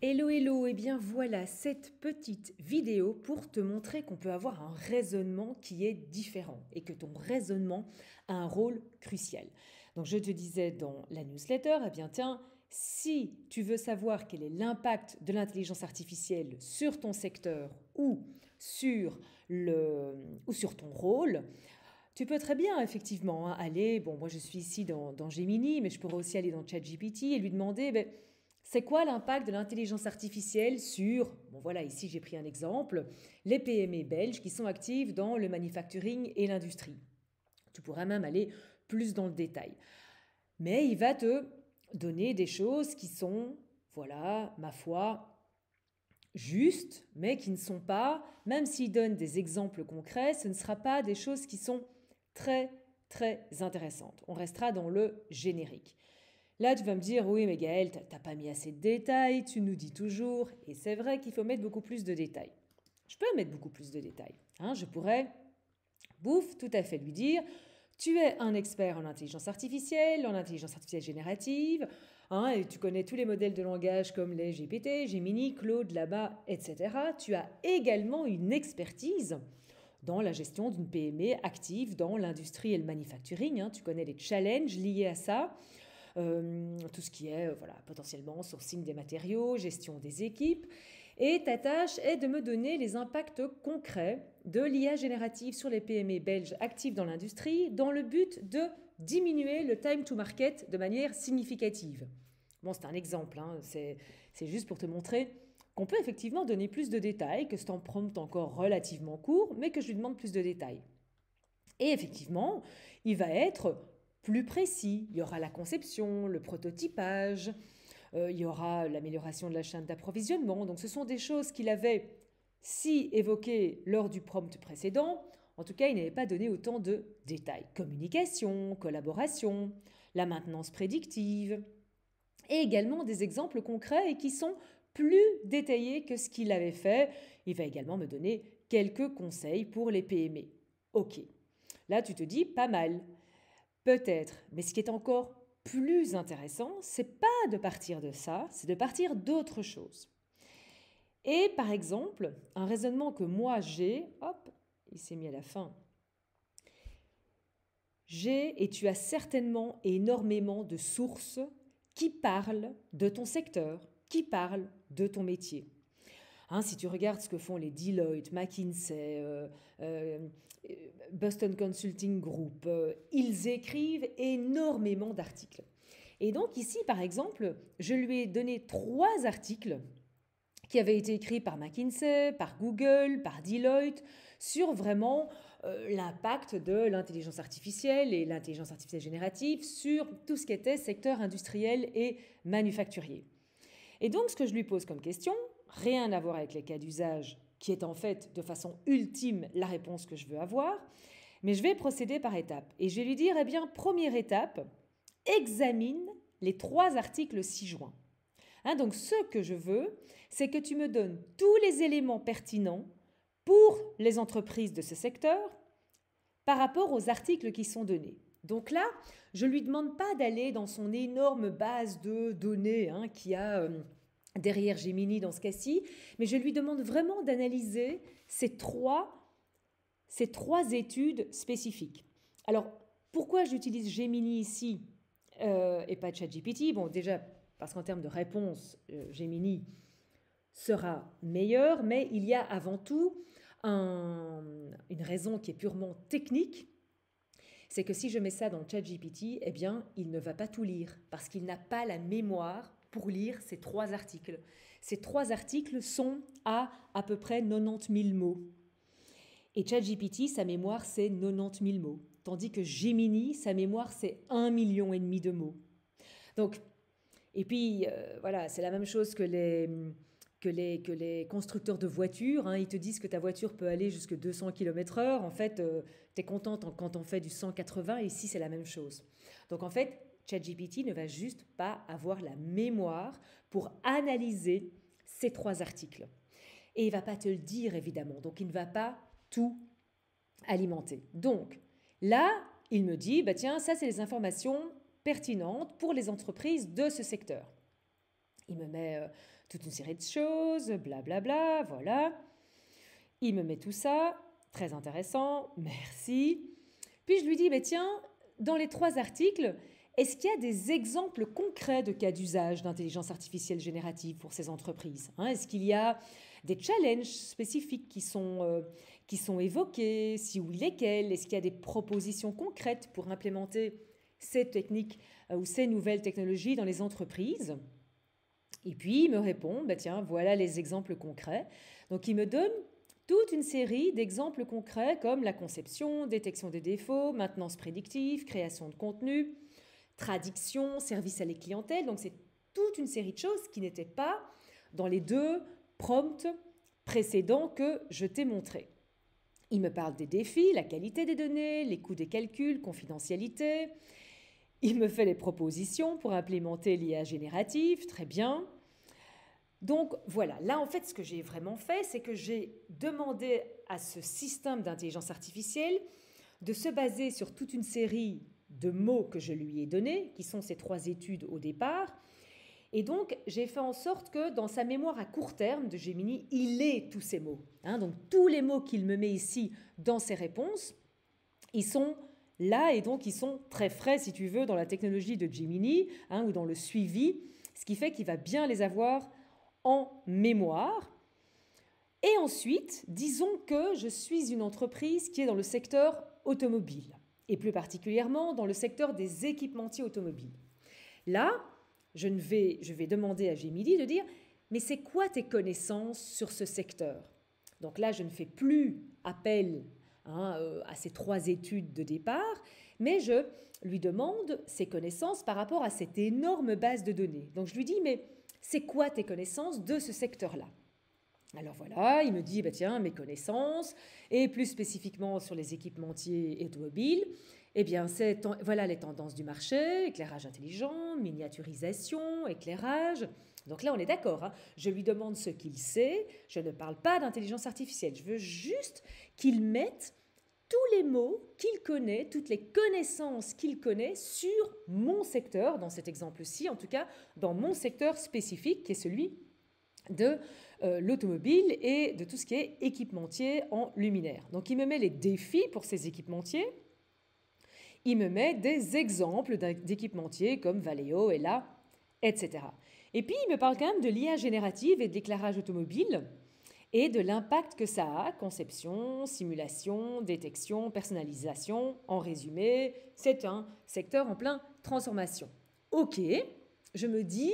Hello, hello, et bien voilà cette petite vidéo pour te montrer qu'on peut avoir un raisonnement qui est différent et que ton raisonnement a un rôle crucial. Donc je te disais dans la newsletter, eh bien tiens, si tu veux savoir quel est l'impact de l'intelligence artificielle sur ton secteur ou sur ton rôle, tu peux très bien effectivement aller, bon moi je suis ici dans Gemini, mais je pourrais aussi aller dans ChatGPT et lui demander, c'est quoi l'impact de l'intelligence artificielle sur, bon voilà, ici j'ai pris un exemple, les PME belges qui sont actives dans le manufacturing et l'industrie. Tu pourras même aller plus dans le détail. Mais il va te donner des choses qui sont, voilà, ma foi, justes, mais qui ne sont pas, même s'il donne des exemples concrets, ce ne sera pas des choses qui sont très, très intéressantes. On restera dans le générique. Là, tu vas me dire, oui, mais Gaël, t'as pas mis assez de détails, tu nous dis toujours, et c'est vrai qu'il faut mettre beaucoup plus de détails. Je peux mettre beaucoup plus de détails. Je pourrais, tout à fait lui dire, tu es un expert en intelligence artificielle générative, et tu connais tous les modèles de langage comme les GPT, Gemini, Claude, Lama, etc. Tu as également une expertise dans la gestion d'une PME active dans l'industrie et le manufacturing. Tu connais les challenges liés à ça. Tout ce qui est potentiellement sourcing des matériaux, gestion des équipes. Et ta tâche est de me donner les impacts concrets de l'IA générative sur les PME belges actives dans l'industrie dans le but de diminuer le time to market de manière significative. Bon, c'est un exemple, c'est juste pour te montrer qu'on peut effectivement donner plus de détails, que c'est un prompt encore relativement court, mais que je lui demande plus de détails. Et effectivement, il va être plus précis. Il y aura la conception, le prototypage, il y aura l'amélioration de la chaîne d'approvisionnement. Donc ce sont des choses qu'il avait si évoquées lors du prompt précédent. En tout cas, il n'avait pas donné autant de détails. Communication, collaboration, la maintenance prédictive, et également des exemples concrets et qui sont plus détaillés que ce qu'il avait fait. Il va également me donner quelques conseils pour les PME. Ok, là tu te dis pas mal. Peut-être, mais ce qui est encore plus intéressant, c'est pas de partir de ça, c'est de partir d'autre chose. Et par exemple, un raisonnement que moi j'ai, hop, il s'est mis à la fin. J'ai, et tu as certainement énormément de sources qui parlent de ton secteur, qui parlent de ton métier. Si tu regardes ce que font les Deloitte, McKinsey, Boston Consulting Group, ils écrivent énormément d'articles. Et donc ici, par exemple, je lui ai donné 3 articles qui avaient été écrits par McKinsey, par Google, par Deloitte, sur vraiment l'impact de l'intelligence artificielle et l'intelligence artificielle générative sur tout ce qui était secteur industriel et manufacturier. Et donc, ce que je lui pose comme question, rien à voir avec les cas d'usage, qui est en fait de façon ultime la réponse que je veux avoir, mais je vais procéder par étapes. Et je vais lui dire, eh bien, première étape, examine les 3 articles ci-joints. Donc, ce que je veux, c'est que tu me donnes tous les éléments pertinents pour les entreprises de ce secteur par rapport aux articles qui sont donnés. Donc là, je ne lui demande pas d'aller dans son énorme base de données qui a derrière Gemini dans ce cas-ci, mais je lui demande vraiment d'analyser ces trois études spécifiques. Alors, pourquoi j'utilise Gemini ici et pas ChatGPT? Bon, déjà, parce qu'en termes de réponse, Gemini sera meilleur, mais il y a avant tout une raison qui est purement technique. C'est que si je mets ça dans ChatGPT, eh bien, il ne va pas tout lire parce qu'il n'a pas la mémoire pour lire ces 3 articles. Ces 3 articles sont à peu près 90 000 mots. Et ChatGPT, sa mémoire, c'est 90 000 mots. Tandis que Gemini, sa mémoire, c'est 1,5 million de mots. Donc, et puis, voilà, c'est la même chose que les constructeurs de voitures. Ils te disent que ta voiture peut aller jusqu'à 200 km/h. En fait, tu es contente quand on fait du 180, et ici, c'est la même chose. Donc, en fait, ChatGPT ne va juste pas avoir la mémoire pour analyser ces 3 articles. Et il ne va pas te le dire, évidemment. Donc, il ne va pas tout alimenter. Donc, là, il me dit, tiens, ça, c'est les informations pertinentes pour les entreprises de ce secteur. Il me met toute une série de choses, blablabla, voilà. Il me met tout ça, très intéressant, merci. Puis je lui dis, tiens, dans les 3 articles, est-ce qu'il y a des exemples concrets de cas d'usage d'intelligence artificielle générative pour ces entreprises, hein? Est-ce qu'il y a des challenges spécifiques qui sont évoqués, si oui, lesquels? Est-ce qu'il y a des propositions concrètes pour implémenter ces techniques ou ces nouvelles technologies dans les entreprises? Et puis, il me répond, tiens, voilà les exemples concrets. Donc, il me donne toute une série d'exemples concrets comme la conception, détection des défauts, maintenance prédictive, création de contenu, traduction, service à la clientèle. Donc, c'est toute une série de choses qui n'étaient pas dans les 2 prompts précédents que je t'ai montrés. Il me parle des défis, la qualité des données, les coûts des calculs, confidentialité. Il me fait des propositions pour implémenter l'IA générative, très bien. Donc voilà, là en fait ce que j'ai vraiment fait, c'est que j'ai demandé à ce système d'intelligence artificielle de se baser sur toute une série de mots que je lui ai donnés, qui sont ces 3 études au départ. Et donc j'ai fait en sorte que dans sa mémoire à court terme de Gemini, il ait tous ces mots, hein. Donc tous les mots qu'il me met ici dans ses réponses, ils sont là et donc ils sont très frais si tu veux dans la technologie de Gemini, hein, ou dans le suivi, ce qui fait qu'il va bien les avoir en mémoire. Et ensuite, disons que je suis une entreprise qui est dans le secteur automobile, et plus particulièrement dans le secteur des équipementiers automobiles. Là, je vais demander à Gemini de dire « mais c'est quoi tes connaissances sur ce secteur ?» Donc là, je ne fais plus appel à ces 3 études de départ, mais je lui demande ses connaissances par rapport à cette énorme base de données. Donc je lui dis « mais c'est quoi tes connaissances de ce secteur-là » Alors voilà, il me dit, tiens, mes connaissances, et plus spécifiquement sur les équipementiers automobiles, eh bien, voilà les tendances du marché, éclairage intelligent, miniaturisation, éclairage. Donc là, on est d'accord, hein. Je lui demande ce qu'il sait, je ne parle pas d'intelligence artificielle, je veux juste qu'il mette tous les mots qu'il connaît, toutes les connaissances qu'il connaît sur mon secteur, dans cet exemple-ci, en tout cas, dans mon secteur spécifique, qui est celui de l'automobile et de tout ce qui est équipementier en luminaire. Donc, il me met les défis pour ces équipementiers. Il me met des exemples d'équipementiers comme Valeo, Ella, etc. Et puis, il me parle quand même de l'IA générative et de l'éclairage automobile et de l'impact que ça a, conception, simulation, détection, personnalisation. En résumé, c'est un secteur en pleine transformation. Ok, je me dis...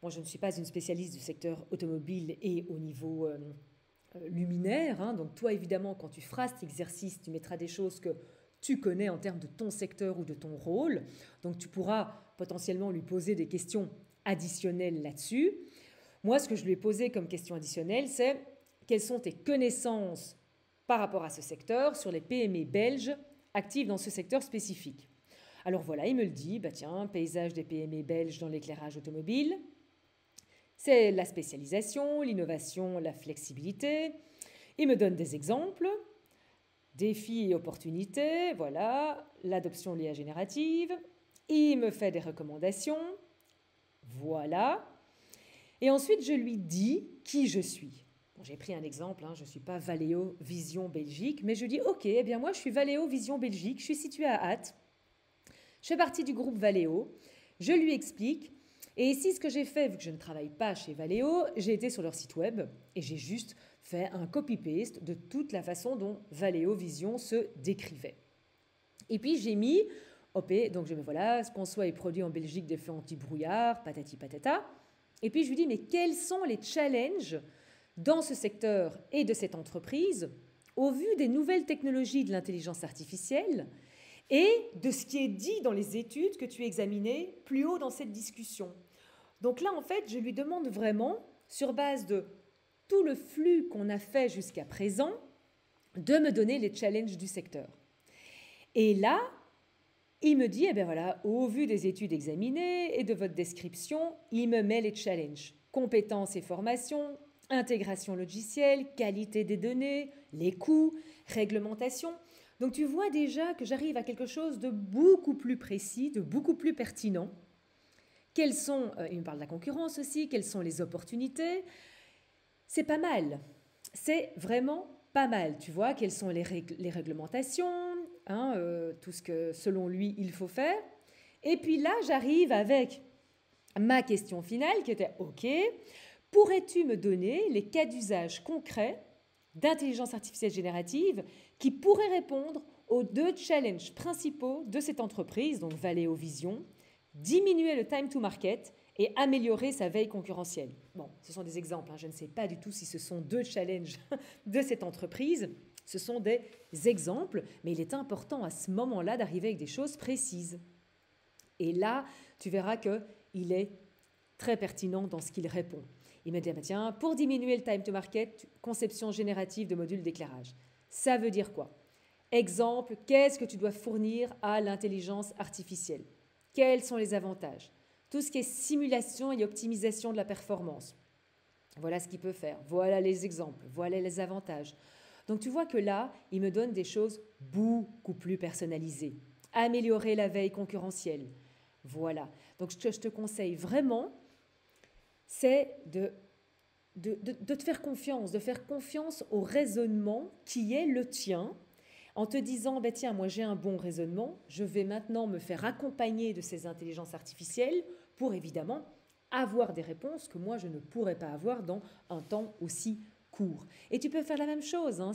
Moi, je ne suis pas une spécialiste du secteur automobile et au niveau luminaire, hein. Donc toi, évidemment, quand tu feras cet exercice, tu mettras des choses que tu connais en termes de ton secteur ou de ton rôle. Donc tu pourras potentiellement lui poser des questions additionnelles là-dessus. Moi, ce que je lui ai posé comme question additionnelle, c'est quelles sont tes connaissances par rapport à ce secteur sur les PME belges actives dans ce secteur spécifique. Alors voilà, il me le dit, tiens, paysage des PME belges dans l'éclairage automobile. C'est la spécialisation, l'innovation, la flexibilité. Il me donne des exemples, défis et opportunités, voilà, l'adoption de l'IA générative. Il me fait des recommandations, voilà. Et ensuite, je lui dis qui je suis. Bon, j'ai pris un exemple, je ne suis pas Valeo Vision Belgique, mais je dis, ok, eh bien moi, je suis Valeo Vision Belgique, je suis située à Ath, je fais partie du groupe Valeo, je lui explique. Et ici, ce que j'ai fait, vu que je ne travaille pas chez Valeo, j'ai été sur leur site web et j'ai juste fait un copy-paste de toute la façon dont Valeo Vision se décrivait. Et puis, j'ai mis, donc je me voilà, conçoit et produit en Belgique des feux anti-brouillard, patati patata. Et puis, je lui dis, mais quels sont les challenges dans ce secteur et de cette entreprise au vu des nouvelles technologies de l'intelligence artificielle et de ce qui est dit dans les études que tu examinais plus haut dans cette discussion. Donc là, en fait, je lui demande vraiment, sur base de tout le flux qu'on a fait jusqu'à présent, de me donner les challenges du secteur. Et là, il me dit, voilà, au vu des études examinées et de votre description, il me met les challenges. Compétences et formations, intégration logicielle, qualité des données, les coûts, réglementation. Donc tu vois déjà que j'arrive à quelque chose de beaucoup plus précis, de beaucoup plus pertinent, Il me parle de la concurrence aussi, quelles sont les opportunités. C'est pas mal. C'est vraiment pas mal. Tu vois, quelles sont les réglementations, hein, tout ce que selon lui il faut faire. Et puis là, j'arrive avec ma question finale qui était OK, pourrais-tu me donner les cas d'usage concrets d'intelligence artificielle générative qui pourraient répondre aux 2 challenges principaux de cette entreprise, donc Valeo Vision, diminuer le time to market et améliorer sa veille concurrentielle. Bon, ce sont des exemples, hein, je ne sais pas du tout si ce sont 2 challenges de cette entreprise, ce sont des exemples, mais il est important à ce moment-là d'arriver avec des choses précises. Et là, tu verras qu'il est très pertinent dans ce qu'il répond. Il me dit, tiens, pour diminuer le time to market, conception générative de modules d'éclairage. Ça veut dire quoi? Exemple, qu'est-ce que tu dois fournir à l'intelligence artificielle? Quels sont les avantages? Tout ce qui est simulation et optimisation de la performance. Voilà ce qu'il peut faire. Voilà les exemples. Voilà les avantages. Donc tu vois que là, il me donne des choses beaucoup plus personnalisées. Améliorer la veille concurrentielle. Voilà. Donc ce que je te conseille vraiment, c'est de te faire confiance, de faire confiance au raisonnement qui est le tien, en te disant, tiens, moi j'ai un bon raisonnement, je vais maintenant me faire accompagner de ces intelligences artificielles pour évidemment avoir des réponses que moi je ne pourrais pas avoir dans un temps aussi court. Et tu peux faire la même chose, hein,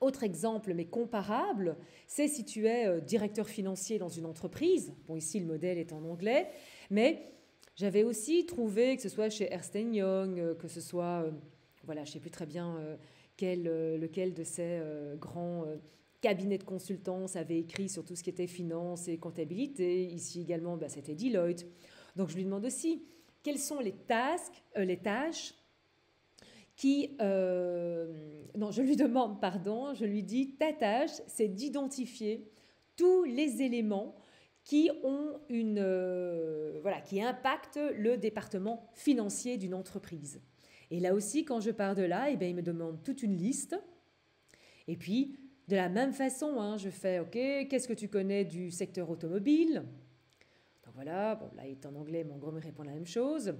autre exemple, mais comparable, c'est si tu es directeur financier dans une entreprise. Bon, ici, le modèle est en anglais, mais j'avais aussi trouvé, que ce soit chez Ernst Young, que ce soit, voilà, je ne sais plus très bien lequel de ces grands cabinets de consultance avait écrit sur tout ce qui était finance et comptabilité. Ici également, c'était Deloitte. Donc, je lui demande aussi, quelles sont les tâches je lui dis, ta tâche, c'est d'identifier tous les éléments qui qui impactent le département financier d'une entreprise. Et là aussi, quand je pars de là, il me demande toute une liste. Et puis, de la même façon, hein, je fais, OK, qu'est-ce que tu connais du secteur automobile? Donc voilà, bon, là, il est en anglais, mais en gros, il me répond la même chose.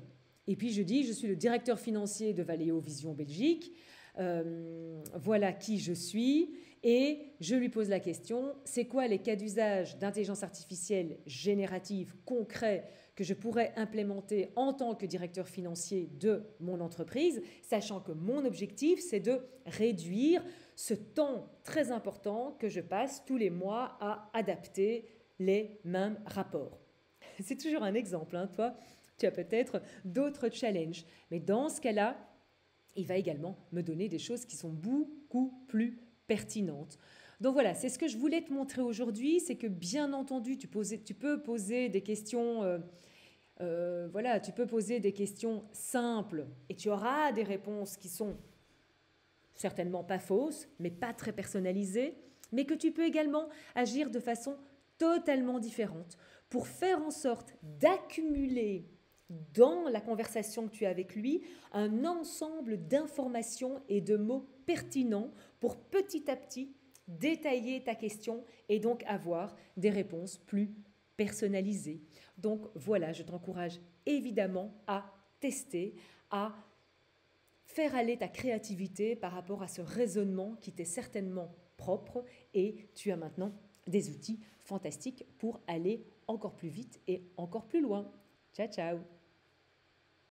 Et puis je dis, je suis le directeur financier de Valeo Vision Belgique, voilà qui je suis, et je lui pose la question, c'est quoi les cas d'usage d'intelligence artificielle générative concrets que je pourrais implémenter en tant que directeur financier de mon entreprise, sachant que mon objectif, c'est de réduire ce temps très important que je passe tous les mois à adapter les mêmes rapports. C'est toujours un exemple, hein, toi. Tu as peut-être d'autres challenges. Mais dans ce cas-là, il va également me donner des choses qui sont beaucoup plus pertinentes. Donc voilà, c'est ce que je voulais te montrer aujourd'hui. C'est que bien entendu, tu peux poser des questions, tu peux poser des questions simples et tu auras des réponses qui sont certainement pas fausses, mais pas très personnalisées, mais que tu peux également agir de façon totalement différente pour faire en sorte d'accumuler dans la conversation que tu as avec lui, un ensemble d'informations et de mots pertinents pour petit à petit détailler ta question et donc avoir des réponses plus personnalisées. Donc voilà, je t'encourage évidemment à tester, à faire aller ta créativité par rapport à ce raisonnement qui t'est certainement propre et tu as maintenant des outils fantastiques pour aller encore plus vite et encore plus loin. Ciao, ciao!